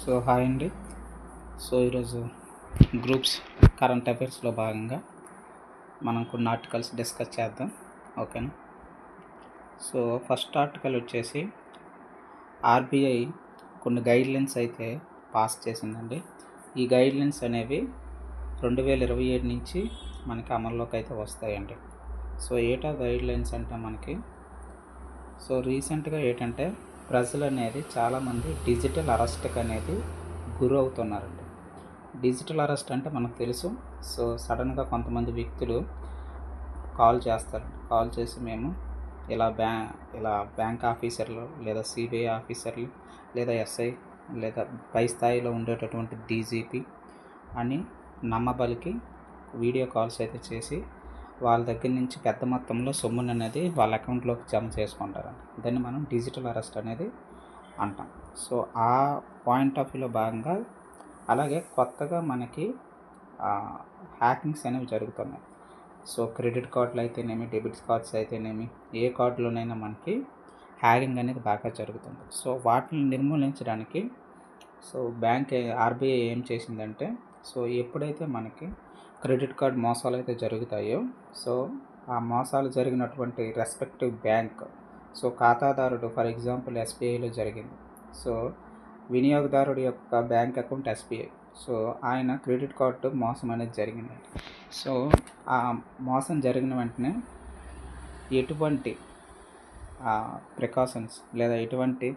Hi అండి. ఈరోజు groups current అఫైర్స్లో భాగంగా మనం కొన్ని ఆర్టికల్స్ డిస్కస్ చేద్దాం. ఓకేనా. ఫస్ట్ ఆర్టికల్ వచ్చేసి ఆర్బీఐ కొన్ని గైడ్లైన్స్ అయితే పాస్ చేసిందండి. ఈ గైడ్లైన్స్ అనేవి 2027 నుంచి మనకి అమల్లోకి అయితే వస్తాయండి. ఏటా గైడ్లైన్స్ అంటే మనకి రీసెంట్గా ఏంటంటే ప్రజలు అనేది చాలామంది డిజిటల్ అరెస్ట్కి అనేది గురవుతున్నారండి. డిజిటల్ అరెస్ట్ అంటే మనకు తెలుసు. సడన్గా కొంతమంది వ్యక్తులు కాల్ చేస్తారు. కాల్ చేసి మేము ఇలా బ్యాంక్ ఆఫీసర్లు లేదా సిబిఐ ఆఫీసర్లు లేదా ఎస్ఐ లేదా పై స్థాయిలో ఉండేటటువంటి డీజీపీ అని నమ్మబలికి వీడియో కాల్స్ అయితే చేసి వాళ్ళ దగ్గర నుంచి పెద్ద మొత్తంలో సొమ్ముని అనేది వాళ్ళ అకౌంట్లోకి జమ చేసుకుంటారండి. దాన్ని మనం డిజిటల్ అరెస్ట్ అనేది అంటాం. ఆ పాయింట్ ఆఫ్ వ్యూలో భాగంగా అలాగే కొత్తగా మనకి హ్యాకింగ్స్ అనేవి జరుగుతున్నాయి. క్రెడిట్ కార్డులు అయితేనేమి, డెబిట్ కార్డ్స్ అయితేనేమి, ఏ కార్డులోనైనా మనకి హ్యాకింగ్ అనేది బాగా జరుగుతుంది. వాటిని నిర్మూలించడానికి ఆర్బీఐ ఏం చేసిందంటే ఎప్పుడైతే మనకి క్రెడిట్ కార్డ్ మోసాలు అయితే జరుగుతాయో ఆ మోసాలు జరిగినటువంటి రెస్పెక్టివ్ బ్యాంక్ ఖాతాదారుడు, ఫర్ ఎగ్జాంపుల్ ఎస్బీఐలో జరిగింది. వినియోగదారుడి యొక్క బ్యాంక్ అకౌంట్ ఎస్బీఐ. ఆయన క్రెడిట్ కార్డు మోసం అనేది జరిగింది. ఆ మోసం జరిగిన వెంటనే ఎటువంటి ప్రికాషన్స్ లేదా ఎటువంటి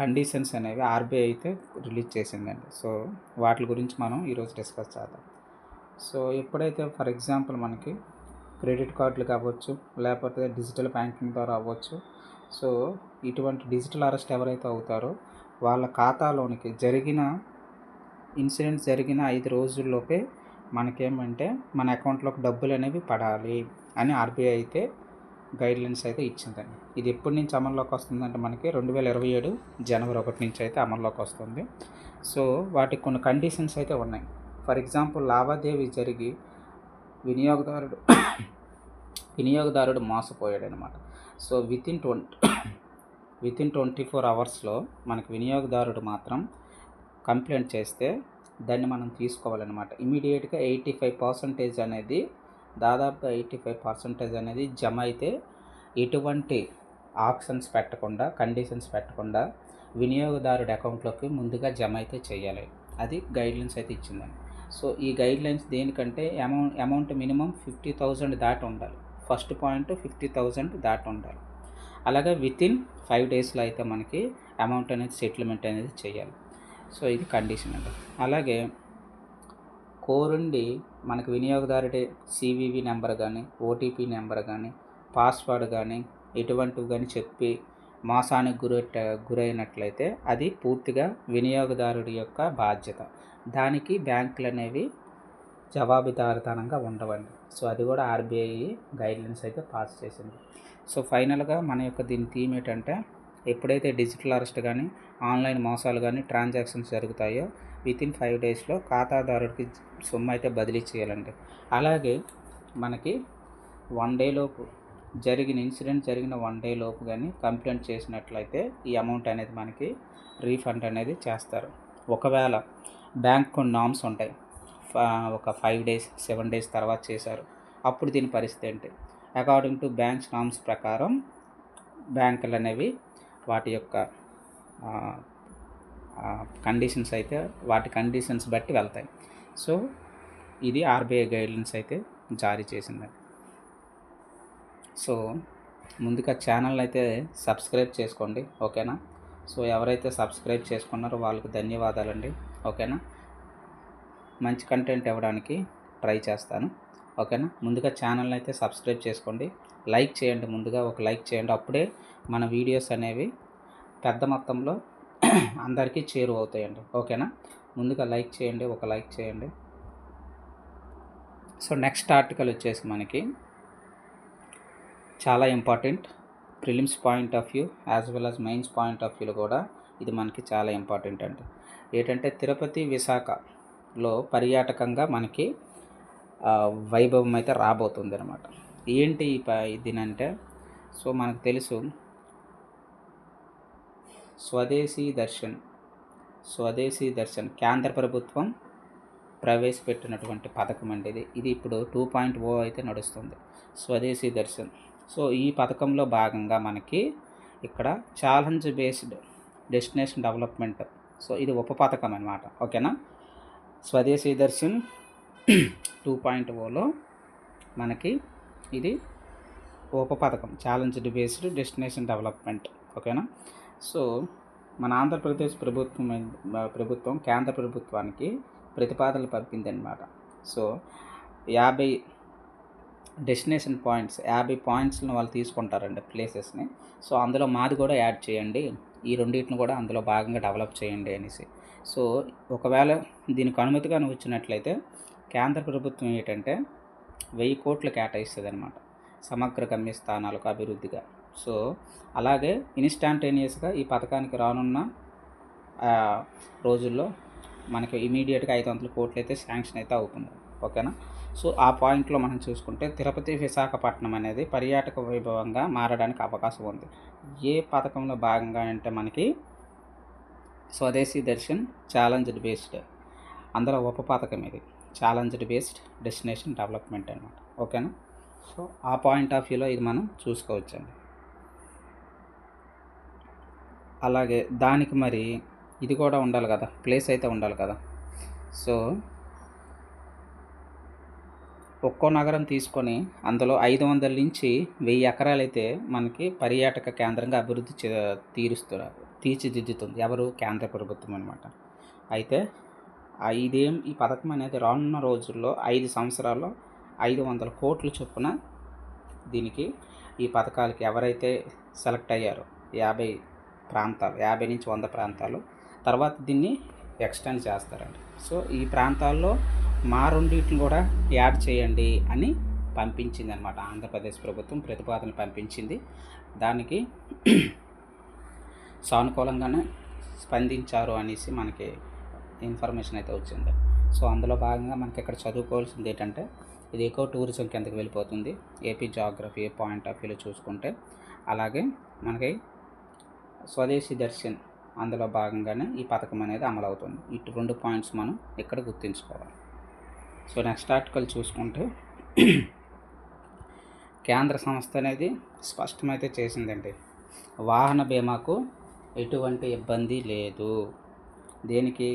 కండిషన్స్ అనేవి ఆర్బీఐ అయితే రిలీజ్ చేసిందండి. వాటి గురించి మనం ఈరోజు డిస్కస్ చేద్దాం. ఎప్పుడైతే ఫర్ ఎగ్జాంపుల్ మనకి క్రెడిట్ కార్డులు కావచ్చు, లేకపోతే డిజిటల్ బ్యాంకింగ్ ద్వారా అవ్వచ్చు. ఇటువంటి డిజిటల్ అరెస్ట్ ఎవరైతే అవుతారో వాళ్ళ ఖాతాలోనికి ఇన్సిడెంట్స్ జరిగిన 5 రోజుల్లోపే మనకేమంటే మన అకౌంట్లోకి డబ్బులు అనేవి పడాలి అని ఆర్బీఐ అయితే గైడ్లైన్స్ అయితే ఇచ్చిందండి. ఇది ఎప్పటి నుంచి అమల్లోకి వస్తుందంటే మనకి 2027 జనవరి 1 నుంచి అయితే అమల్లోకి వస్తుంది. వాటికి కొన్ని కండిషన్స్ అయితే ఉన్నాయి. ఫర్ ఎగ్జాంపుల్ లావాదేవీ జరిగి వినియోగదారుడు మోసపోయాడు అనమాట. వితిన్ 24 అవర్స్లో మనకి వినియోగదారుడు మాత్రం కంప్లైంట్ చేస్తే దాన్ని మనం తీసుకోవాలన్నమాట. ఇమీడియట్గా 85% అనేది దాదాపుగా 85% అనేది జమ అయితే ఎటువంటి ఆప్షన్స్ పెట్టకుండా, కండిషన్స్ పెట్టకుండా వినియోగదారుడి అకౌంట్లోకి ముందుగా జమ అయితే చేయాలి. అది గైడ్లైన్స్ అయితే ఇచ్చిందండి. ఈ గైడ్లైన్స్ దేనికంటే అమౌంట్ మినిమం 50,000 దాటి ఉండాలి. ఫస్ట్ పాయింట్ 50,000 దాటి ఉండాలి. అలాగే వితిన్ 5 డేస్లో అయితే మనకి అమౌంట్ అనేది సెటిల్మెంట్ అనేది చేయాలి. ఇది కండిషన్ అండి. అలాగే కోరుండి మనకు వినియోగదారుడి సివివి నెంబర్ కానీ, ఓటీపీ నెంబర్ కానీ, పాస్వర్డ్ కానీ ఎటువంటివి కానీ చెప్పి మోసానికి గురైనట్లయితే అది పూర్తిగా వినియోగదారుడి యొక్క బాధ్యత. దానికి బ్యాంకులు అనేవి జవాబుదారితనంగా ఉండవండి. అది కూడా ఆర్బీఐ గైడ్లైన్స్ అయితే పాస్ చేసింది. ఫైనల్గా మన యొక్క దీని థీమ్ ఏంటంటే ఎప్పుడైతే డిజిటల్ అరెస్ట్ కానీ, ఆన్లైన్ మోసాలు కానీ, ట్రాన్సాక్షన్స్ జరుగుతాయో వితిన్ 5 డేస్లో ఖాతాదారుడికి సొమ్ము అయితే బదిలీ చేయాలండి. అలాగే మనకి 1 డే లోపు ఇన్సిడెంట్ జరిగిన 1 డే లోపు కానీ కంప్లైంట్ చేసినట్లయితే ఈ అమౌంట్ అనేది మనకి రీఫండ్ అనేది చేస్తారు. ఒకవేళ బ్యాంక్ కొన్ని నామ్స్ ఉంటాయి, ఒక 5 డేస్ 7 డేస్ తర్వాత చేశారు, అప్పుడు దీని పరిస్థితి ఏంటి? అకార్డింగ్ టు బ్యాంక్స్ నామ్స్ ప్రకారం బ్యాంకులు అనేవి వాటి యొక్క కండిషన్స్ అయితే వాటి కండిషన్స్ బట్టి వెళ్తాయి. ఇది ఆర్బీఐ గైడ్లైన్స్ అయితే జారీ చేసిందండి. ముందుగా ఛానల్ అయితే సబ్స్క్రైబ్ చేసుకోండి. ఓకేనా. ఎవరైతే సబ్స్క్రైబ్ చేసుకున్నారో వాళ్ళకి ధన్యవాదాలండి. ఓకేనా. మంచి కంటెంట్ ఇవ్వడానికి ట్రై చేస్తాను. ఓకేనా. ముందుగా ఛానల్ అయితే సబ్స్క్రైబ్ చేసుకోండి. లైక్ చేయండి. ముందుగా ఒక లైక్ చేయండి. అప్పుడే మన వీడియోస్ అనేవి పెద్ద మొత్తంలో అందరికీ చేరువవుతాయండి. ఓకేనా. ముందుగా లైక్ చేయండి, ఒక లైక్ చేయండి. నెక్స్ట్ ఆర్టికల్ వచ్చేసి మనకి చాలా important. Prelims point of view as well as mains point of వ్యూలో కూడా ఇది మనకి చాలా ఇంపార్టెంట్ అండి. ఏంటంటే తిరుపతి, విశాఖలో పర్యాటకంగా మనకి వైభవం అయితే రాబోతుంది అనమాట. ఏంటి దీనంటే మనకు తెలుసు స్వదేశీ దర్శన్ స్వదేశీ దర్శన్ కేంద్ర ప్రభుత్వం ప్రవేశపెట్టినటువంటి పథకం అండి ఇది ఇప్పుడు 2.0 అయితే నడుస్తుంది, స్వదేశీ దర్శన్. సో ఈ పథకంలో భాగంగా మనకి ఇక్కడ challenge based destination development, so ఇది ఉప పథకం అనమాట. ఓకేనా, స్వదేశీ దర్శన్ 2.0లో మనకి ఇది ఉప పథకం, ఛాలెంజ్ బేస్డ్ డెస్టినేషన్ డెవలప్మెంట్. ఓకేనా, సో మన ఆంధ్రప్రదేశ్ ప్రభుత్వం కేంద్ర ప్రభుత్వానికి ప్రతిపాదనలు పంపింది అనమాట. సో 50 డెస్టినేషన్ పాయింట్స్, 50 పాయింట్స్ని వాళ్ళు తీసుకుంటారండి, ప్లేసెస్ని. సో అందులో మాది కూడా యాడ్ చేయండి, ఈ రెండింటిని కూడా అందులో భాగంగా డెవలప్ చేయండి అనేసి. సో ఒకవేళ దీనికి అనుమతిగా వచ్చినట్లయితే కేంద్ర ప్రభుత్వం ఏంటంటే 1000 కోట్లు కేటాయిస్తుంది అనమాట సమగ్ర గమ్యస్థానాలకు అభివృద్ధిగా. సో అలాగే ఇన్స్టాంటేనియస్గా ఈ పథకానికి రానున్న రోజుల్లో మనకి ఇమీడియట్గా 500 కోట్లు అయితే శాంక్షన్ అయితే అవుతుంది. ఓకేనా, సో ఆ పాయింట్లో మనం చూసుకుంటే తిరుపతి విశాఖపట్నం అనేది పర్యాటక వైభవంగా మారడానికి అవకాశం ఉంది. ఏ పథకంలో భాగంగా అంటే మనకి స్వదేశీ దర్శన్ ఛాలెంజ్డ్ బేస్డ్, అందులో ఉప పథకం ఇది ఛాలెంజ్డ్ బేస్డ్ డెస్టినేషన్ డెవలప్మెంట్ అనమాట. ఓకేనా, సో ఆ పాయింట్ ఆఫ్ వ్యూలో ఇది మనం చూసుకోవచ్చండి. అలాగే దానికి మరి ఇది కూడా ఉండాలి కదా, ప్లేస్ అయితే ఉండాలి కదా. సో ఒక్కో నగరం తీసుకొని అందులో 500 నుంచి 1000 ఎకరాలు అయితే మనకి పర్యాటక కేంద్రంగా అభివృద్ధి తీర్చిదిద్దుతుంది ఎవరు, కేంద్ర ప్రభుత్వం అనమాట. అయితే ఈ పథకం అనేది రానున్న రోజుల్లో 5 సంవత్సరాల్లో 500 కోట్ల చొప్పున దీనికి ఈ పథకాలకి ఎవరైతే సెలెక్ట్ అయ్యారో 50 ప్రాంతాలు, 50 నుంచి 100 ప్రాంతాలు, తర్వాత దీన్ని ఎక్స్టెండ్ చేస్తారండి. సో ఈ ప్రాంతాల్లో మా రెండింటిని కూడా యాడ్ చేయండి అని పంపించింది అనమాట. ఆంధ్రప్రదేశ్ ప్రభుత్వం ప్రతిపాదన పంపించింది, దానికి సానుకూలంగానే స్పందించారు అనేసి మనకి ఇన్ఫర్మేషన్ అయితే వచ్చింది. సో అందులో భాగంగా మనకి ఇక్కడ చదువుకోవాల్సింది ఏంటంటే ఇది ఎకో టూరిజం కిందకి వెళ్ళిపోతుంది ఏపీ జాగ్రఫీ పాయింట్ ఆఫ్ వ్యూలో చూసుకుంటే. అలాగే మనకి స్వదేశీ దర్శన్ అందులో భాగంగానే ఈ పథకం అనేది అమలవుతుంది. ఇటు 2 పాయింట్స్ మనం ఇక్కడ గుర్తుంచుకోవాలి. సో నెక్స్ట్ ఆర్టికల్ చూసుకుంటే కేంద్ర సంస్థ అనేది స్పష్టమైతే చేసిందండి, వాహన బీమాకు ఎటువంటి ఇబ్బంది లేదు. దేనికి,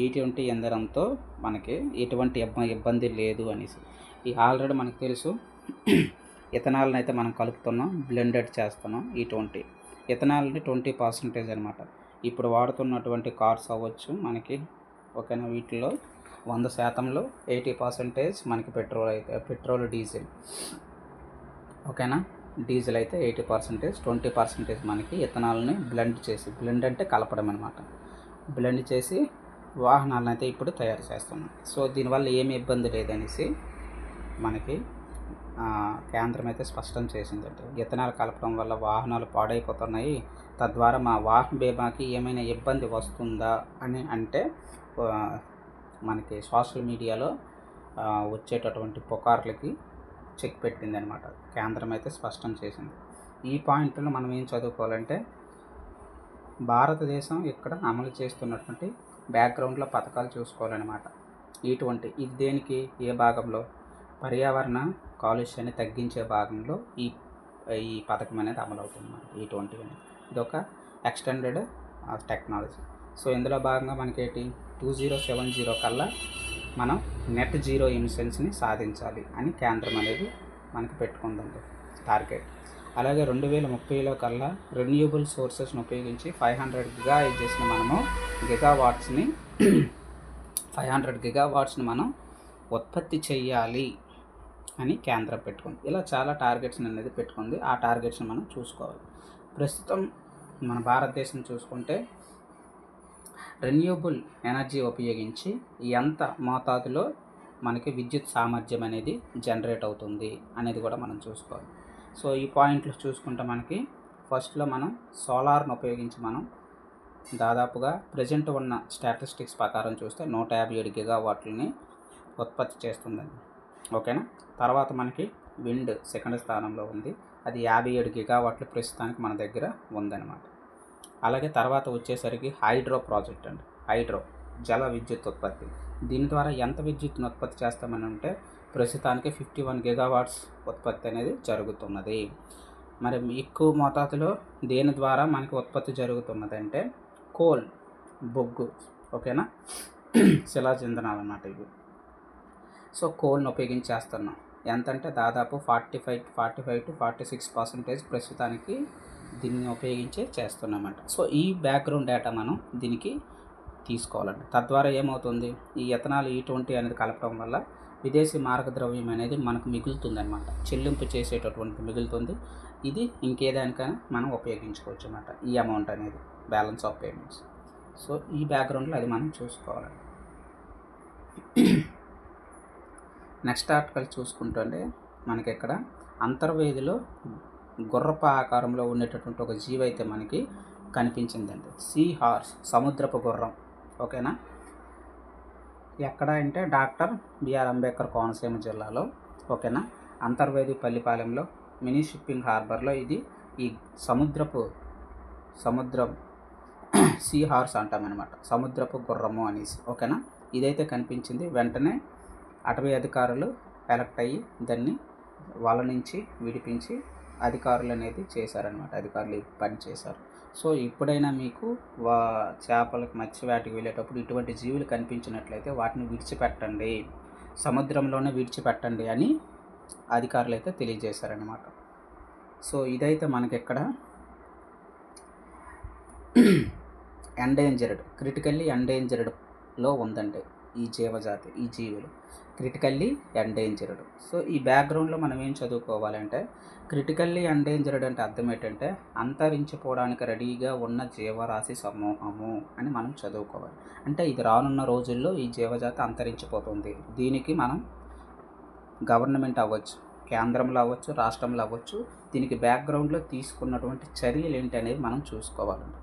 E20 ఇంధనంతో మనకి ఎటువంటి ఇబ్బంది లేదు అనేసి. ఈ ఆల్రెడీ మనకు తెలుసు, ఇథనాల్ని అయితే మనం కలుపుతున్నాం, బ్లెండెడ్ చేస్తున్నాం. E20 ఇథనాల్ని 20% అనమాట. ఇప్పుడు వాడుతున్నటువంటి కార్స్ అవ్వచ్చు మనకి, ఓకేనా, వీటిలో 100%లో 80% మనకి పెట్రోల్ డీజిల్. ఓకేనా, డీజిల్ అయితే 80%, 20% మనకి ఇథనాల్ని బ్లెండ్ అంటే కలపడం అనమాట. బ్లెండ్ చేసి వాహనాలను అయితే ఇప్పుడు తయారు చేస్తున్నాం. సో దీనివల్ల ఏమి ఇబ్బంది లేదనేసి మనకి కేంద్రం అయితే స్పష్టం చేసిందంటే, ఇథనాల్ కలపడం వల్ల వాహనాలు పాడైపోతున్నాయి, తద్వారా మా వాహన బీమాకి ఏమైనా ఇబ్బంది వస్తుందా అని అంటే మనకి సోషల్ మీడియాలో వచ్చేటటువంటి పుకార్లకి చెక్ పెట్టింది అనమాట. కేంద్రం అయితే స్పష్టం చేసింది. ఈ పాయింట్లో మనం ఏం చదువుకోవాలంటే, భారతదేశం ఇక్కడ అమలు చేస్తున్నటువంటి బ్యాక్గ్రౌండ్లో పథకాలు చూసుకోవాలన్నమాట. E20 ఇది దేనికి, ఏ భాగంలో, పర్యావరణ కాలుష్యాన్ని తగ్గించే భాగంలో ఈ పథకం అనేది అమలవుతుంది మనకి. E20 అనేది ఇది ఒక ఎక్స్టెండెడ్ టెక్నాలజీ. సో ఇందులో భాగంగా మనకేంటి 2070 కల్లా మనం నెట్ జీరో ఎమిషన్స్ని సాధించాలి అని కేంద్రం అనేది మనకి పెట్టుకుందండి టార్గెట్. అలాగే 2030లో కల్లా రెన్యూబుల్ సోర్సెస్ని ఉపయోగించి 500 గిగావాట్స్ని మనము 500 గిగావాట్స్ని మనం ఉత్పత్తి చేయాలి అని కేంద్రం పెట్టుకుంది. ఇలా చాలా టార్గెట్స్ అనేది పెట్టుకుంది. ఆ టార్గెట్స్ని మనం చూసుకోవాలి. ప్రస్తుతం మన భారతదేశం చూసుకుంటే రెన్యూబుల్ ఎనర్జీ ఉపయోగించి ఎంత మోతాదులో మనకి విద్యుత్ సామర్థ్యం అనేది జనరేట్ అవుతుంది అనేది కూడా మనం చూసుకోవాలి. సో ఈ పాయింట్లు చూసుకుంటే మనకి ఫస్ట్లో మనం సోలార్ను ఉపయోగించి మనం దాదాపుగా ప్రజెంట్ ఉన్న స్టాటిస్టిక్స్ ప్రకారం చూస్తే 157 గిగావాట్లని ఉత్పత్తి చేస్తుందండి. ఓకేనా, తర్వాత మనకి విండ్ సెకండ్ స్థానంలో ఉంది, అది 57 గిగావాట్లు ప్రస్తుతానికి మన దగ్గర ఉందన్నమాట. అలాగే తర్వాత వచ్చేసరికి హైడ్రో ప్రాజెక్ట్ అండి. హైడ్రో జల విద్యుత్ ఉత్పత్తి. దీని ద్వారా ఎంత విద్యుత్తును ఉత్పత్తి చేస్తామని అంటే ప్రస్తుతానికి 51 గిగావాట్స్ ఉత్పత్తి అనేది జరుగుతున్నది. మరి ఎక్కువ మోతాదులో దేని ద్వారా మనకి ఉత్పత్తి జరుగుతున్నదంటే కోల్, బొగ్గు, ఓకేనా, శిలాజ ఇంధనాలు అన్నమాట ఇవి. సో కోల్ని ఉపయోగించి చేస్తున్నాం. ఎంతంటే దాదాపు 45 to 46% ప్రస్తుతానికి దీన్ని ఉపయోగించే చేస్తున్నామంట. సో ఈ బ్యాక్గ్రౌండ్ డేటా మనం దీనికి తీసుకోవాలండి. తద్వారా ఏమవుతుంది, ఈ ఎథనాల్ E20 అనేది కలపడం వల్ల విదేశీ మార్గద్రవ్యం అనేది మనకు మిగులుతుంది అనమాట, చెల్లింపు చేసేటటువంటి మిగులుతుంది. ఇది ఇంకేదానికైనా మనం ఉపయోగించుకోవచ్చు అన్నమాట, ఈ అమౌంట్ అనేది బ్యాలెన్స్ ఆఫ్ పేమెంట్స్. సో ఈ బ్యాక్గ్రౌండ్లో అది మనం చూసుకోవాలండి. నెక్స్ట్ ఆర్టికల్ చూసుకుంటుంటే మనకి ఇక్కడ అంతర్వేదిలో గుర్రపు ఆకారంలో ఉండేటటువంటి ఒక జీవి అయితే మనకి కనిపించిందండి. సీ హార్స్, సముద్రపు గుర్రం, ఓకేనా. ఎక్కడ అంటే డాక్టర్ బిఆర్ అంబేద్కర్ కోనసీమ జిల్లాలో, ఓకేనా, అంతర్వేది పల్లిపాలెంలో మినీ షిప్పింగ్ హార్బర్లో ఇది ఈ సముద్రం సీ హార్స్ అంటామన్నమాట, సముద్రపు గుర్రము అనేసి, ఓకేనా. ఇదైతే కనిపించింది. వెంటనే అటవీ అధికారులు ఎలక్ట్ అయ్యి దాన్ని వాళ్ళ నుంచి విడిపించి అధికారులు అనేది చేశారనమాట, అధికారులు పని చేశారు. సో ఎప్పుడైనా మీకు చేపలకు మత్స్య వేటకి వెళ్ళేటప్పుడు ఇటువంటి జీవులు కనిపించినట్లయితే వాటిని విడిచిపెట్టండి, సముద్రంలోనే విడిచిపెట్టండి అని అధికారులు అయితే తెలియజేశారనమాట. సో ఇదైతే మనకి ఇక్కడ ఎండేంజర్డ్, క్రిటికల్లీ ఎండేంజర్డ్లో ఉందండి ఈ జీవజాతి, ఈ జీవులు క్రిటికల్లీ ఎండేంజర్డ్. సో ఈ బ్యాక్గ్రౌండ్లో మనం ఏం చదువుకోవాలంటే క్రిటికల్లీ ఎండేంజర్డ్ అంటే అర్థం ఏంటంటే అంతరించిపోవడానికి రెడీగా ఉన్న జీవరాశి సమూహము అని మనం చదువుకోవాలి. అంటే ఇది రానున్న రోజుల్లో ఈ జీవజాతి అంతరించిపోతుంది. దీనికి మనం గవర్నమెంట్ అవ్వచ్చు, కేంద్రంలో అవ్వచ్చు, రాష్ట్రంలో అవ్వచ్చు, దీనికి బ్యాక్గ్రౌండ్లో తీసుకున్నటువంటి చర్యలు ఏంటి అనేది మనం చూసుకోవాలండి,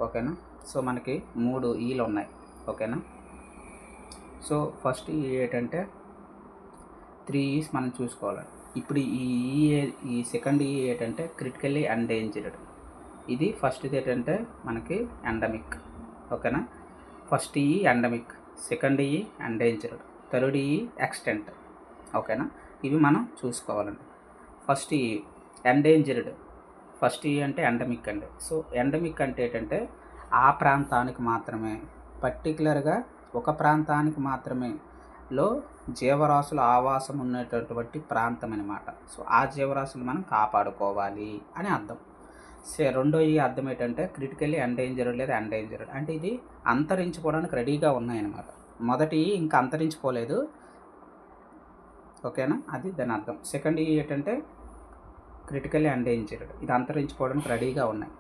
ఓకేనా. సో మనకి 3 ఈలు ఉన్నాయి, ఓకేనా. సో ఫస్ట్ ఈ ఏంటంటే 3 ఈస్ మనం చూసుకోవాలి. ఇప్పుడు ఈ సెకండ్ ఈ ఏంటంటే క్రిటికల్లీ ఎండేంజర్డ్. ఇది ఫస్ట్ది ఏంటంటే మనకి ఎండమిక్, ఓకేనా. ఫస్ట్ ఈ ఎండమిక్, సెకండ్ ఈ ఎండేంజర్డ్, థర్డ్ ఈ ఎక్స్టెంట్, ఓకేనా. ఇవి మనం చూసుకోవాలండి. ఫస్ట్ ఈ ఎండేంజర్డ్, ఫస్ట్ ఈ అంటే ఎండమిక్ అండి. సో ఎండమిక్ అంటే ఏంటంటే ఆ ప్రాంతానికి మాత్రమే, పర్టికులర్గా ఒక ప్రాంతానికి మాత్రమే లో జీవరాశుల ఆవాసం ఉన్నటువంటి ప్రాంతం అన్నమాట. సో ఆ జీవరాశులు మనం కాపాడుకోవాలి అని అర్థం. రెండో ఈ అర్థం ఏంటంటే క్రిటికల్లీ ఎండేంజర్డ్ లేదా ఎండేంజర్డ్ అంటే ఇది అంతరించిపోవడానికి రెడీగా ఉన్నాయన్నమాట. మొదటి ఇంకా అంతరించిపోలేదు, ఓకేనా, అది దాని అర్థం. సెకండ్ ఈ ఏంటంటే క్రిటికల్లీ ఎండేంజర్డ్, ఇది అంతరించిపోవడానికి రెడీగా ఉన్నాయి.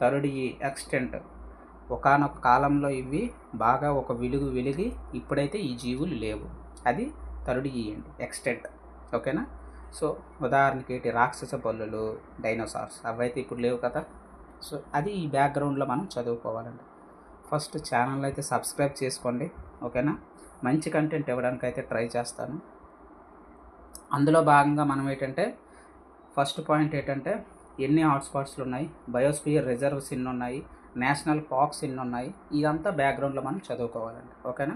థర్డ్ ఈ ఎక్స్టెంట్, ఒకానొక కాలంలో ఇవి బాగా ఒక వెలిగి ఇప్పుడైతే ఈ జీవులు లేవు, అది థర్డ్ ఈ అండి, ఎక్స్టెంట్, ఓకేనా. సో ఉదాహరణకి ఏంటి, రాక్షస బల్లులు, డైనోసార్స్, అవైతే ఇప్పుడు లేవు కదా. సో అది ఈ బ్యాక్గ్రౌండ్లో మనం చదువుకోవాలండి. ఫస్ట్ ఛానల్ అయితే సబ్స్క్రైబ్ చేసుకోండి, ఓకేనా. మంచి కంటెంట్ ఇవ్వడానికి అయితే ట్రై చేస్తాను. అందులో భాగంగా మనం ఏంటంటే ఫస్ట్ పాయింట్ ఏంటంటే ఎన్ని హాట్స్పాట్స్లు ఉన్నాయి, బయోస్ఫియర్ రిజర్వ్స్ ఎన్ని ఉన్నాయి, నేషనల్ పార్క్స్ ఎన్ని ఉన్నాయి, ఇదంతా బ్యాక్గ్రౌండ్లో మనం చదువుకోవాలండి, ఓకేనా.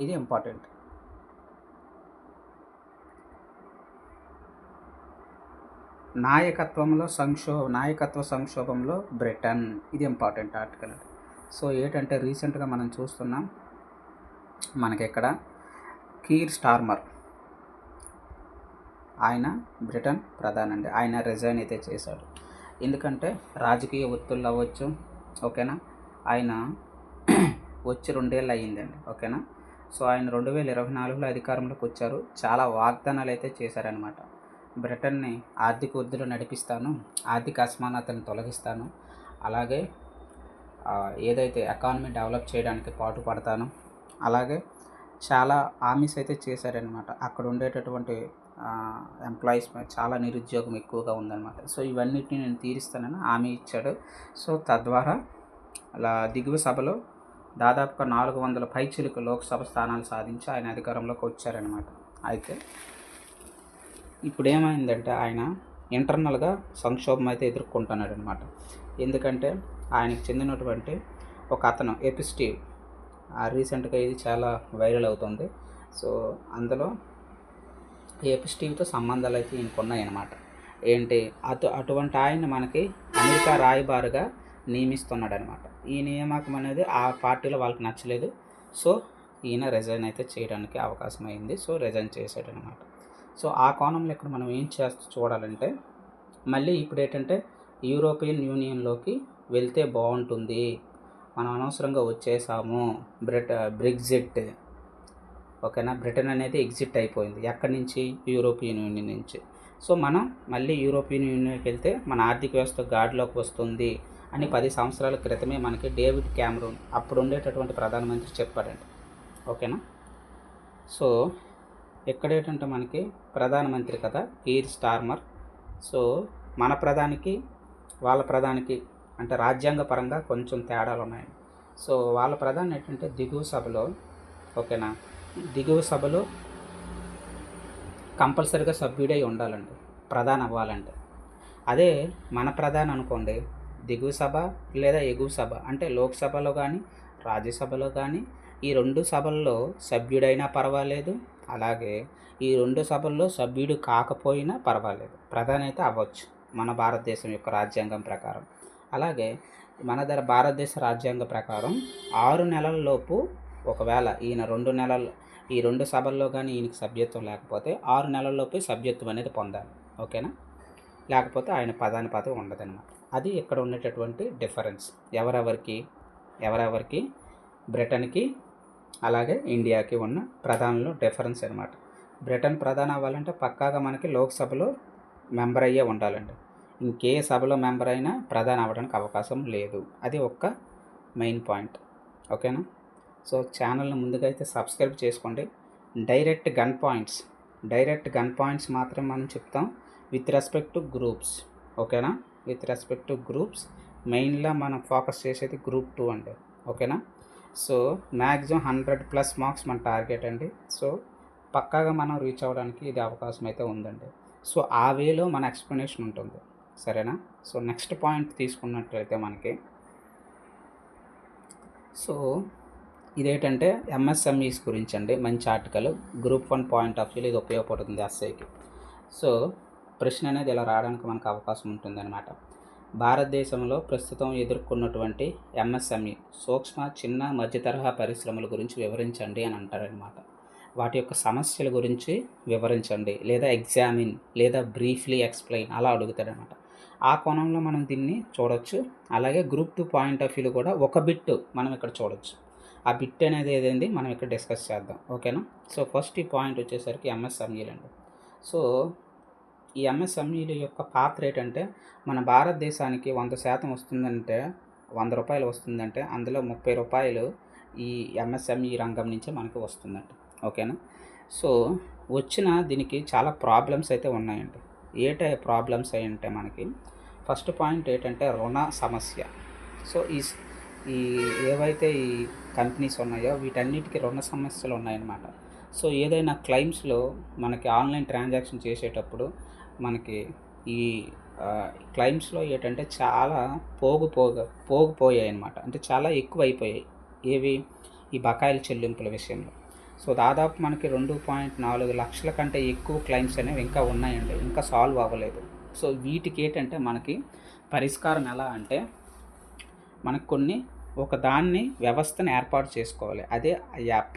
ఇది ఇంపార్టెంట్. నాయకత్వ సంక్షోభంలో బ్రిటన్, ఇది ఇంపార్టెంట్ ఆర్టికల్. సో ఏంటంటే రీసెంట్గా మనం చూస్తున్నాం మనకి ఇక్కడ కీర్ స్టార్మర్, ఆయన బ్రిటన్ ప్రధాని అండి, ఆయన రిజైన్ అయితే చేశాడు. ఎందుకంటే రాజకీయ ఒత్తిళ్ళు అవ్వచ్చు, ఓకేనా. ఆయన వచ్చి 2 ఏళ్ళు అయ్యిందండి, ఓకేనా. సో ఆయన 2024లో అధికారంలోకి వచ్చారు. చాలా వాగ్దానాలు అయితే చేశారనమాట. బ్రిటన్ని ఆర్థిక వృద్ధిలో నడిపిస్తాను, ఆర్థిక అసమానతను తొలగిస్తాను, అలాగే ఏదైతే ఎకానమీ డెవలప్ చేయడానికి పాటుపడతాను, అలాగే చాలా హామీస్ అయితే చేశారనమాట. అక్కడ ఉండేటటువంటి ఎంప్లాయీస్ చాలా నిరుద్యోగం ఎక్కువగా ఉందన్నమాట. సో ఇవన్నిటిని నేను తీరుస్తానని హామీ ఇచ్చాడు. సో తద్వారా అలా దిగువ సభలో దాదాపుగా 400 పైచిలుకు లోక్సభ స్థానాలు సాధించి ఆయన అధికారంలోకి వచ్చారనమాట. అయితే ఇప్పుడు ఏమైందంటే ఆయన ఇంటర్నల్గా సంక్షోభం అయితే ఎదుర్కొంటున్నాడు అనమాట. ఎందుకంటే ఆయనకు చెందినటువంటి ఒక అతను ఎపిస్టీవ్, రీసెంట్గా ఇది చాలా వైరల్ అవుతుంది. సో అందులో ఏపీఎస్ టీవీతో సంబంధాలు అయితే ఈయనకు ఉన్నాయన్నమాట. ఏంటి అటువంటి ఆయన్ని మనకి అమెరికా రాయబారిగా నియమిస్తున్నాడనమాట. ఈ నియామకం అనేది ఆ పార్టీలో వాళ్ళకి నచ్చలేదు. సో ఈయన రిజైన్ అయితే చేయడానికి అవకాశం అయింది. సో రిజైన్ చేశాడనమాట. సో ఆ కోణంలో ఇక్కడ మనం ఏం చూడాలంటే, మళ్ళీ ఇప్పుడు ఏంటంటే యూరోపియన్ యూనియన్లోకి వెళ్తే బాగుంటుంది, మనం అనవసరంగా వచ్చేసాము, బ్రెగ్జిట్, ఓకేనా, బ్రిటన్ అనేది ఎగ్జిట్ అయిపోయింది. ఎక్కడి నుంచి? యూరోపియన్ యూనియన్ నుంచి. సో మనం మళ్ళీ యూరోపియన్ యూనియన్కి వెళ్తే మన ఆర్థిక వ్యవస్థ గాడిలోకి వస్తుంది అని 10 సంవత్సరాల క్రితమే మనకి డేవిడ్ క్యామరూన్, అప్పుడు ఉండేటటువంటి ప్రధానమంత్రి, చెప్పాడండి. ఓకేనా. సో ఇక్కడ ఏంటంటే మనకి ప్రధానమంత్రి కదా కీర్ స్టార్మర్. సో మన ప్రధానికి వాళ్ళ ప్రధానికి అంటే రాజ్యాంగ పరంగా కొంచెం తేడాలు ఉన్నాయి. సో వాళ్ళ ప్రధాని ఏంటంటే దిగువ సభలో, ఓకేనా, దిగువ సభలో కంపల్సరీగా సభ్యుడై ఉండాలండి ప్రధాని అవ్వాలంటే. అదే మన ప్రధాని అనుకోండి, దిగువ సభ లేదా ఎగువ సభ అంటే లోక్సభలో కానీ రాజ్యసభలో కానీ ఈ 2 సభల్లో సభ్యుడైనా పర్వాలేదు, అలాగే ఈ 2 సభల్లో సభ్యుడు కాకపోయినా పర్వాలేదు, ప్రధాని అయితే అవ్వచ్చు మన భారతదేశం యొక్క రాజ్యాంగం ప్రకారం. అలాగే మన భారతదేశ రాజ్యాంగ ప్రకారం 6 నెలల లోపు ఒకవేళ ఈయన 2 నెలలు ఈ 2 సభల్లో కానీ ఈయనకి సభ్యత్వం లేకపోతే 6 నెలల్లోపే సభ్యత్వం అనేది పొందాలి. ఓకేనా. లేకపోతే ఆయన ప్రధాని పదవి ఉండదన్నమాట. అది ఇక్కడ ఉండేటటువంటి డిఫరెన్స్ ఎవరెవరికి బ్రిటన్కి అలాగే ఇండియాకి ఉన్న ప్రధానంలో డిఫరెన్స్ అనమాట. బ్రిటన్ ప్రధాని అవ్వాలంటే పక్కాగా మనకి లోక్సభలో మెంబర్ అయ్యే ఉండాలండి. ఇంకే సభలో మెంబర్ అయినా ప్రధాని అవ్వడానికి అవకాశం లేదు. అది ఒక్క మెయిన్ పాయింట్. ఓకేనా. సో ఛానల్ని ముందుగా అయితే సబ్స్క్రైబ్ చేసుకోండి. డైరెక్ట్ గన్ పాయింట్స్ మాత్రమే మనం చెప్తాం విత్ రెస్పెక్ట్ టు గ్రూప్స్. ఓకేనా. విత్ రెస్పెక్ట్ టు గ్రూప్స్ మెయిన్గా మనం ఫోకస్ చేసేది గ్రూప్ 2 అండి. ఓకేనా. సో మ్యాక్సిమం 100+ మార్క్స్ మన టార్గెట్ అండి. సో పక్కాగా మనం రీచ్ అవ్వడానికి ఇది అవకాశం అయితే ఉందండి. సో ఆ వేలో మన ఎక్స్ప్లెనేషన్ ఉంటుంది. సరేనా. సో నెక్స్ట్ పాయింట్ తీసుకున్నట్లయితే మనకి, సో ఇదేంటంటే ఎంఎస్ఎంఈస్ గురించి అండి. మంచి ఆర్టికల్, గ్రూప్ 1 పాయింట్ ఆఫ్ వ్యూలో ఇది ఉపయోగపడుతుంది ఎస్ఐకి. సో ప్రశ్న అనేది ఇలా రావడానికి మనకు అవకాశం ఉంటుందన్నమాట. భారతదేశంలో ప్రస్తుతం ఎదుర్కొన్నటువంటి ఎంఎస్ఎంఈ సూక్ష్మ చిన్న మధ్యతరహా పరిశ్రమల గురించి వివరించండి అని అంటారనమాట. వాటి యొక్క సమస్యల గురించి వివరించండి, లేదా ఎగ్జామిన్, లేదా బ్రీఫ్లీ ఎక్స్ప్లెయిన్ అలా అడుగుతాడనమాట. ఆ కోణంలో మనం దీన్ని చూడొచ్చు. అలాగే గ్రూప్ 2 పాయింట్ ఆఫ్ వ్యూలో కూడా ఒక బిట్ మనం ఇక్కడ చూడొచ్చు. ఆ బిట్ అనేది ఏదైంది మనం ఇక్కడ డిస్కస్ చేద్దాం. ఓకేనా. సో ఫస్ట్ ఈ పాయింట్ వచ్చేసరికి ఎంఎస్ఎంఈలు అండి. సో ఈ ఎంఎస్ఎంఈల యొక్క పాత్ర ఏంటంటే, మన భారతదేశానికి 100% వస్తుందంటే, 100 రూపాయలు వస్తుందంటే అందులో 30 రూపాయలు ఈ ఎంఎస్ఎంఈ రంగం నుంచే మనకు వస్తుందండి. ఓకేనా. సో వచ్చిన దీనికి చాలా ప్రాబ్లమ్స్ అయితే ఉన్నాయండి. ఏటే ప్రాబ్లమ్స్ అంటే మనకి ఫస్ట్ పాయింట్ ఏంటంటే రుణ సమస్య. సో ఈ ఏవైతే ఈ కంపెనీస్ ఉన్నాయో వీటన్నిటికీ రుణ సమస్యలు ఉన్నాయన్నమాట. సో ఏదైనా క్లెయిమ్స్లో మనకి ఆన్లైన్ ట్రాన్సాక్షన్ చేసేటప్పుడు మనకి ఈ క్లెయిమ్స్లో ఏంటంటే చాలా పోగిపోయాయి అన్నమాట. అంటే చాలా ఎక్కువ అయిపోయాయి ఏవి, ఈ బకాయిల చెల్లింపుల విషయంలో. సో దాదాపు మనకి 2.4 లక్షల కంటే ఎక్కువ క్లెయిమ్స్ అనేవి ఇంకా ఉన్నాయండి, ఇంకా సాల్వ్ అవ్వలేదు. సో వీటికి ఏంటంటే మనకి పరిష్కారం ఎలా అంటే, మనకు ఒక వ్యవస్థను ఏర్పాటు చేసుకోవాలి. అదే app,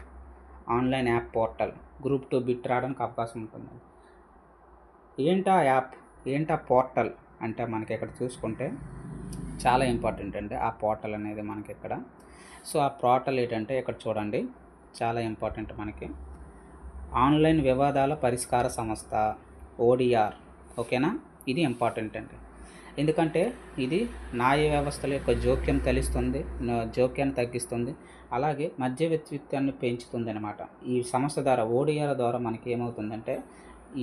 online app portal. Group 2 bit రావడానికి అవకాశం ఉంటుంది. ఏంటా యాప్, ఏంటా పోర్టల్ అంటే మనకి ఇక్కడ చూసుకుంటే చాలా ఇంపార్టెంట్ అండి ఆ పోర్టల్ అనేది మనకి ఇక్కడ. సో ఆ పోర్టల్ ఏంటంటే ఇక్కడ చూడండి, చాలా ఇంపార్టెంట్ మనకి. ఆన్లైన్ వివాదాల పరిష్కార సంస్థ, ఓడిఆర్. ఓకేనా. ఇది ఇంపార్టెంట్ అండి. ఎందుకంటే ఇది న్యాయ వ్యవస్థల యొక్క జోక్యాన్ని తగ్గిస్తుంది, అలాగే మధ్యవర్తిత్వాన్ని పెంచుతుంది అనమాట. ఈ సంస్థ ద్వారా, ఓడిఆర్ ద్వారా మనకి ఏమవుతుందంటే,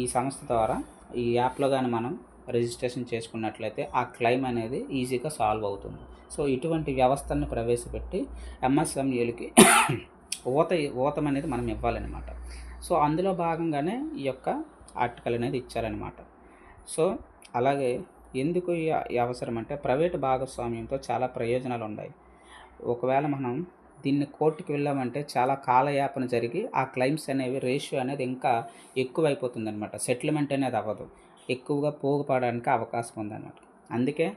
ఈ సంస్థ ద్వారా ఈ యాప్లో కానీ మనం రిజిస్ట్రేషన్ చేసుకున్నట్లయితే ఆ క్లెయిమ్ అనేది ఈజీగా సాల్వ్ అవుతుంది. సో ఇటువంటి వ్యవస్థలను ప్రవేశపెట్టి ఎంఎస్ఎంఈలకి ఊతం అనేది మనం ఇవ్వాలన్నమాట. సో అందులో భాగంగానే ఈ యొక్క ఆర్టికల్ అనేది ఇచ్చారనమాట. సో అలాగే ఎందుకు ఈ అవసరం అంటే, ప్రైవేటు భాగస్వామ్యంతో చాలా ప్రయోజనాలు ఉన్నాయి. ఒకవేళ మనం దీన్ని కోర్టుకి వెళ్ళామంటే చాలా కాలయాపన జరిగి ఆ క్లైమ్స్ అనేవి రేషియో అనేది ఇంకా ఎక్కువైపోతుంది అనమాట. సెటిల్మెంట్ అనేది అవ్వదు, ఎక్కువగా పోగుపడడానికి అవకాశం ఉందన్నమాట. అందుకే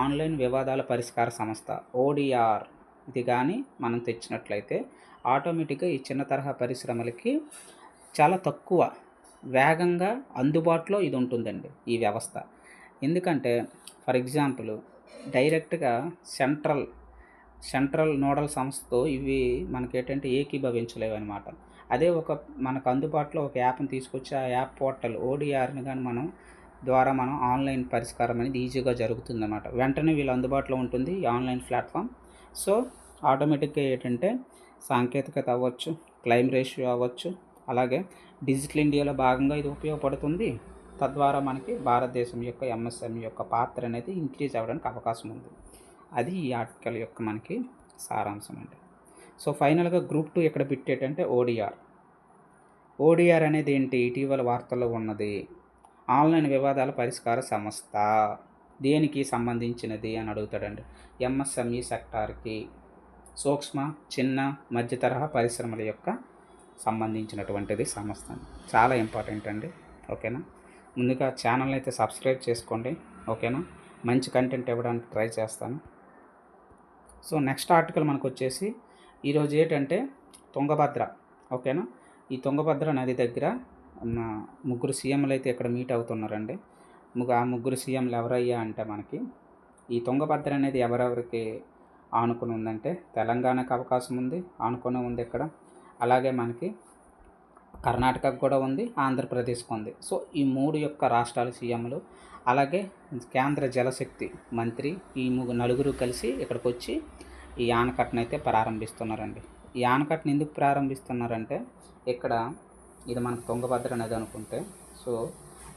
ఆన్లైన్ వివాదాల పరిష్కార సంస్థ ఓడిఆర్ ఇది కానీ మనం తెచ్చినట్లయితే ఆటోమేటిక్గా ఈ చిన్న తరహా పరిశ్రమలకి చాలా తక్కువ వేగంగా అందుబాటులో ఇది ఉంటుందండి ఈ వ్యవస్థ. ఎందుకంటే ఫర్ ఎగ్జాంపుల్ డైరెక్ట్గా సెంట్రల్ నోడల్ సంస్థతో ఇవి మనకేంటంటే ఏకీభవించలేవు అనమాట. అదే మనకు అందుబాటులో ఒక యాప్ని తీసుకొచ్చి ఆ యాప్ పోర్టల్ ఓడిఆర్ని కానీ మనం ఆన్లైన్ పరిష్కారం అనేది ఈజీగా జరుగుతుందన్నమాట. వెంటనే వీళ్ళు అందుబాటులో ఉంటుంది ఈ ఆన్లైన్ ప్లాట్ఫామ్. సో ఆటోమేటిక్గా ఏంటంటే సాంకేతికత అవ్వచ్చు, క్లైమ్ రేషియో అవ్వచ్చు, అలాగే డిజిటల్ ఇండియాలో భాగంగా ఇది ఉపయోగపడుతుంది. తద్వారా మనకి భారతదేశం యొక్క ఎంఎస్ఎంఈ యొక్క పాత్ర అనేది ఇంక్రీజ్ అవ్వడానికి అవకాశం ఉంది. అది ఈ ఆర్టికల్ యొక్క మనకి సారాంశం అండి. సో ఫైనల్గా గ్రూప్ 2 ఇక్కడ పెట్టేటంటే ఓడిఆర్ అనేది ఏంటి, ఇటీవల వార్తల్లో ఉన్నది ఆన్లైన్ వివాదాల పరిష్కార సంస్థ. దేనికి సంబంధించినది అని అడుగుతాడండి. ఎంఎస్ఎంఈ సెక్టార్కి, సూక్ష్మ చిన్న మధ్య తరహా పరిశ్రమల యొక్క సంబంధించినటువంటిది సంస్థ. చాలా ఇంపార్టెంట్ అండి. ఓకేనా, ముందుగా ఛానల్ అయితే సబ్స్క్రైబ్ చేసుకోండి. ఓకేనా, మంచి కంటెంట్ ఇవ్వడానికి ట్రై చేస్తాను. సో నెక్స్ట్ ఆర్టికల్ మనకు వచ్చేసి ఈరోజు ఏంటంటే తుంగభద్ర. ఓకేనా, ఈ తుంగభద్ర నది దగ్గర ముగ్గురు సీఎంలు అయితే ఇక్కడ మీట్ అవుతున్నారండి. ఆ ముగ్గురు సీఎంలు ఎవరయ్యా అంటే మనకి ఈ తుంగభద్ర అనేది ఎవరెవరికి ఆనుకుని ఉందంటే తెలంగాణకు అవకాశం ఉంది, ఆనుకుని ఉంది ఇక్కడ. అలాగే మనకి కర్ణాటకకు కూడా ఉంది, ఆంధ్రప్రదేశ్కి ఉంది. సో ఈ 3 యొక్క రాష్ట్రాల సీఎంలు అలాగే కేంద్ర జలశక్తి మంత్రి ఈ నలుగురు కలిసి ఇక్కడికి వచ్చి ఈ ఆనకట్టను అయితే ప్రారంభిస్తున్నారండి. ఈ ఆనకట్టను ఎందుకు ప్రారంభిస్తున్నారంటే ఇక్కడ ఇది మనకు తుంగభద్ర నది అనుకుంటే, సో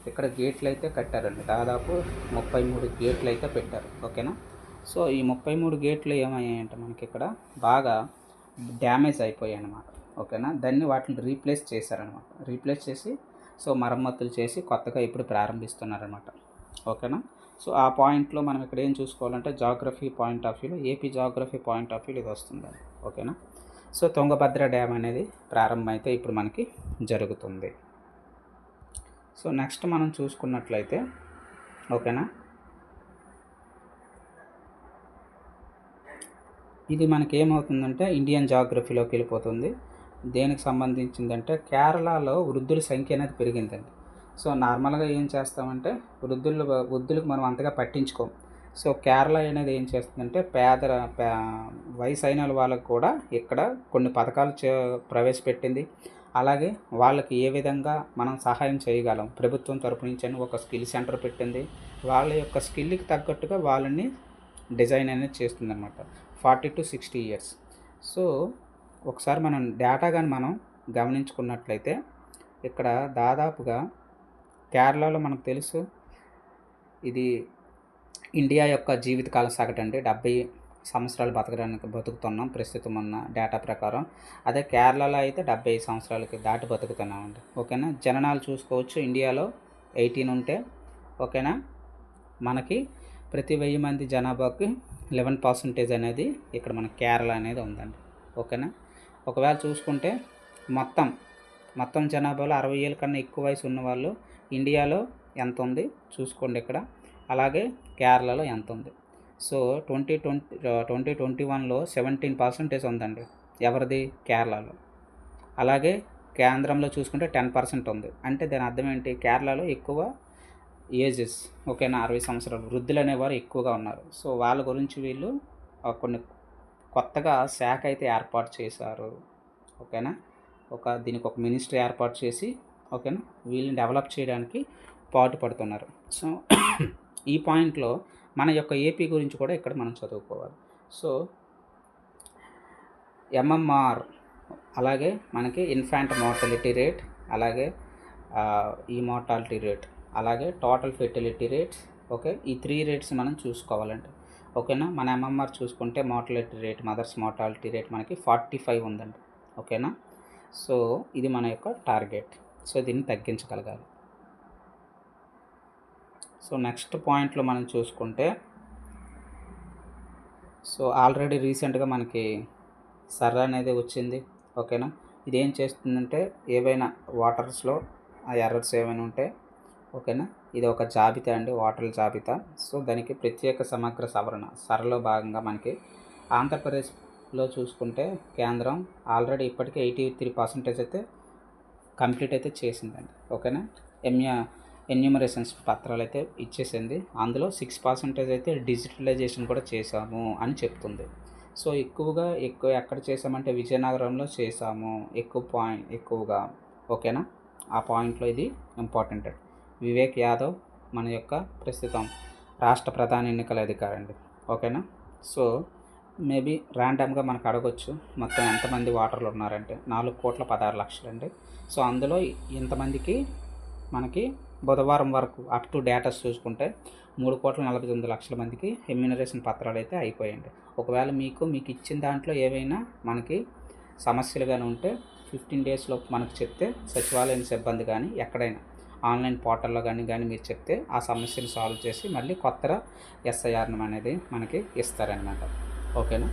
ఇక్కడ గేట్లు అయితే కట్టారండి. దాదాపు 33 గేట్లు అయితే పెట్టారు. ఓకేనా, సో ఈ 33 గేట్లు ఏమయ్యాయంటే మనకి ఇక్కడ బాగా డ్యామేజ్ అయిపోయాయి అన్నమాట. ఓకేనా, వాటిని రీప్లేస్ చేశారనమాట. రీప్లేస్ చేసి సో మరమ్మతులు చేసి కొత్తగా ఇప్పుడు ప్రారంభిస్తున్నారనమాట. ఓకేనా, సో ఆ పాయింట్లో మనం ఇక్కడ ఏం చూసుకోవాలంటే జాగ్రఫీ పాయింట్ ఆఫ్ వ్యూలో, ఏపీ జాగ్రఫీ పాయింట్ ఆఫ్ వ్యూలో ఇది వస్తుంది. ఓకేనా, సో తుంగభద్ర డ్యామ్ అనేది ప్రారంభం అయితే ఇప్పుడు మనకి జరుగుతుంది. సో నెక్స్ట్ మనం చూసుకున్నట్లయితే ఓకేనా, ఇది మనకి ఏమవుతుందంటే ఇండియన్ జాగ్రఫీలోకి వెళ్ళిపోతుంది. దేనికి సంబంధించిందంటే కేరళలో వృద్ధుల సంఖ్య అనేది పెరిగిందండి. సో నార్మల్గా ఏం చేస్తామంటే వృద్ధులకు మనం అంతగా పట్టించుకోం. సో కేరళ అనేది ఏం చేస్తుందంటే వయసు అయిన వాళ్ళకు కూడా ఇక్కడ కొన్ని పథకాలు ప్రవేశపెట్టింది. అలాగే వాళ్ళకి ఏ విధంగా మనం సహాయం చేయగలం ప్రభుత్వం తరపు నుంచి అని ఒక స్కిల్ సెంటర్ పెట్టింది. వాళ్ళ యొక్క స్కిల్కి తగ్గట్టుగా వాళ్ళని డిజైన్ అనేది చేస్తుందన్నమాట. 40 to 60 years. సో ఒకసారి మనం డేటా కానీ మనం గమనించుకున్నట్లయితే ఇక్కడ దాదాపుగా కేరళలో మనకు తెలుసు ఇది ఇండియా యొక్క జీవితకాల సగటు అండి 70 సంవత్సరాలు బతుకుతున్నాం ప్రస్తుతం ఉన్న డేటా ప్రకారం. అదే కేరళలో అయితే 75 సంవత్సరాలకి దాటి బతుకుతున్నామండి. ఓకేనా, జననాలు చూసుకోవచ్చు. ఇండియాలో 18 ఉంటే ఓకేనా మనకి ప్రతి 1000 మంది జనాభాకి 11% అనేది ఇక్కడ మన కేరళ అనేది ఉందండి. ఓకేనా, ఒకవేళ చూసుకుంటే మొత్తం జనాభాలో 60 ఏళ్ళ కన్నా ఎక్కువ వయసు ఉన్నవాళ్ళు ఇండియాలో ఎంత ఉంది చూసుకోండి ఇక్కడ. అలాగే కేరళలో ఎంత ఉంది. సో 2021లో 17% ఉందండి. ఎవరిది? కేరళలో. అలాగే కేంద్రంలో చూసుకుంటే 10% ఉంది. అంటే దాని అర్థం ఏంటి, కేరళలో ఎక్కువ ఏజెస్ ఓకేనా 60 సంవత్సరాలు వృద్ధులు అనేవారు ఎక్కువగా ఉన్నారు. సో వాళ్ళ గురించి వీళ్ళు కొన్ని కొత్తగా శాఖ అయితే ఏర్పాటు చేశారు. ఓకేనా, దీనికి ఒక మినిస్ట్రీ ఏర్పాటు చేసి ఓకేనా వీళ్ళని డెవలప్ చేయడానికి పాటుపడుతున్నారు. సో ఈ పాయింట్లో మన యొక్క ఏపీ గురించి కూడా ఇక్కడ మనం చదువుకోవాలి. సో ఎంఎంఆర్, అలాగే మనకి ఇన్ఫాంట్ మార్టాలిటీ రేట్, అలాగే ఈ మార్టాలిటీ రేట్, అలాగే టోటల్ ఫెర్టిలిటీ రేట్స్. ఓకే, ఈ 3 రేట్స్ మనం చూసుకోవాలండి. ఓకేనా, మన ఎంఎంఆర్ చూసుకుంటే mortality rate, mothers mortality rate మనకి 45 ఉందండి. ఓకేనా, సో ఇది మన యొక్క టార్గెట్. సో దీన్ని తగ్గించగలగాలి. సో నెక్స్ట్ పాయింట్లో మనం చూసుకుంటే సో ఆల్రెడీ రీసెంట్గా మనకి సర్ర అనేది వచ్చింది. ఓకేనా. ఇదేం చేస్తుందంటే ఏవైనా వాటర్స్లో ఆ ఎర్రర్స్ ఏమైనా ఉంటే ఓకేనా. ఇది ఒక జాబితా అండి, వాటర్ జాబితా. సో దానికి ప్రత్యేక సమగ్ర సవరణ సరలో భాగంగా మనకి ఆంధ్రప్రదేశ్లో చూసుకుంటే కేంద్రం ఆల్రెడీ ఇప్పటికే 83% అయితే కంప్లీట్ అయితే చేసిందండి. ఓకేనా. ఎన్యూమరేషన్స్ పత్రాలు అయితే ఇచ్చేసింది. అందులో 6% అయితే డిజిటలైజేషన్ కూడా చేశాము అని చెప్తుంది. సో ఎక్కువ ఎక్కడ చేసామంటే విజయనగరంలో చేసాము ఎక్కువగా. ఓకేనా. ఆ పాయింట్లో ఇది ఇంపార్టెంట్. వివేక్ యాదవ్ మన యొక్క ప్రస్తుతం రాష్ట్ర ప్రధాన ఎన్నికల అధికారి అండి. ఓకేనా. సో మేబీ ర్యాండమ్గా మనకు అడగొచ్చు మొత్తం ఎంతమంది ఓటర్లు ఉన్నారంటే 4,16,00,000 అండి. సో అందులో ఇంతమందికి మనకి బుధవారం వరకు అప్ టు డేటాస్ చూసుకుంటే 3,49,00,000 మందికి ఎమ్యూనరేషన్ పత్రాలు అయితే అయిపోయాయండి. ఒకవేళ మీకు ఇచ్చిన దాంట్లో ఏవైనా మనకి సమస్యలు కానీ ఉంటే 15 డేస్లో మనకు చెప్తే సచివాలయం సిబ్బంది కానీ ఎక్కడైనా ఆన్లైన్ పోర్టల్లో కానీ మీరు చెప్తే ఆ సమస్యను సాల్వ్ చేసి మళ్ళీ కొత్త ఎస్ఐఆర్ను అనేది మనకి ఇస్తారనమాట. ఓకేనా.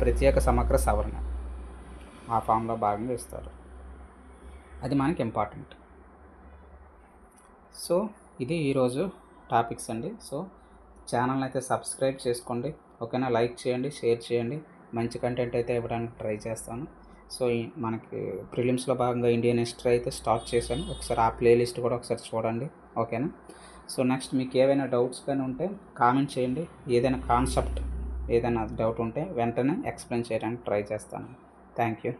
ప్రత్యేక సమగ్ర సవరణ ఆ ఫామ్లో భాగంగా ఇస్తారు. అది మనకి ఇంపార్టెంట్. సో ఇది ఈరోజు టాపిక్స్ అండి. సో ఛానల్ని అయితే సబ్స్క్రైబ్ చేసుకోండి. ఓకేనా. లైక్ చేయండి, షేర్ చేయండి. మంచి కంటెంట్ అయితే ఇవ్వడానికి ట్రై చేస్తాను. సో మనకి ప్రిలిమ్స్లో భాగంగా ఇండియన్ హిస్టరీ అయితే స్టార్ట్ చేశాను. ఒకసారి ఆ ప్లేలిస్ట్ కూడా ఒకసారి చూడండి. ఓకేనా. సో నెక్స్ట్ మీకు ఏవైనా డౌట్స్ కానీ ఉంటే కామెంట్ చేయండి. ఏదైనా కాన్సెప్ట్ ఏదైనా డౌట్ ఉంటే వెంటనే ఎక్స్ప్లెయిన్ చేయడానికి ట్రై చేస్తాను. Thank you.